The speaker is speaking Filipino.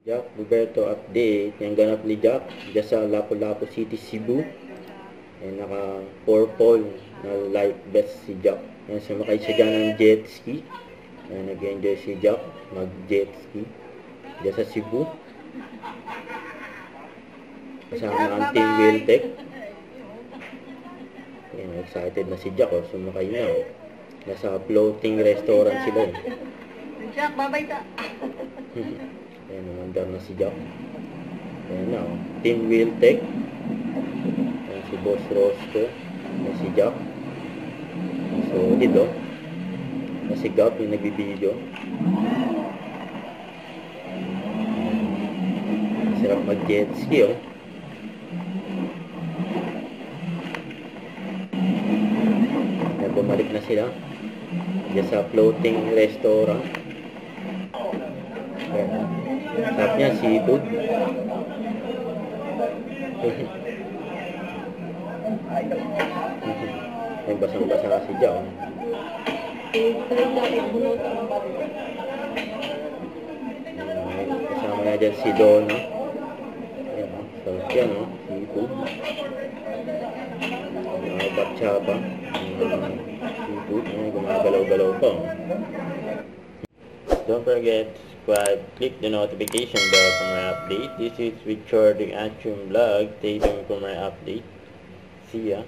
Jack Roberto update. Yang ganap ni Jack dyan sa Lapu-Lapu City, Cebu. Ayan, naka purple na life vest si Jack. Ayan, sumakay siya dyan ng jet ski. Ayan, nag-enjoy si Jack mag jet ski dyan sa Cebu. Kasama ang Team Wiltec. Ayan, excited na si Jack. Oh, sumakay na. Oh. Nasa floating restaurant sila. Eh. Jack, babay ka. Ayan, umandar na si Jack. Ayan na, oh. Team Wiltec. Ayan, si Boss Rosco. Ayan, si Jack. So, dito. Ayan, si Gap yung nagbibideo. Sarap mag-jet ski, oh. Ayan, bumalik na sila. Diyan sa floating restaurant. Ayan. Sarap niya, seafood. Ayan, basang-basa si Jack. Kasama na dyan si Donna. Ayan, sarap yan, oh. Seafood. Batchaba. Seafood. Ayan, gumagalaw-galaw pa, oh. Don't forget to subscribe, click the notification bell for my update. This is Richard the Action Vlog. Stay tuned for my update. See ya.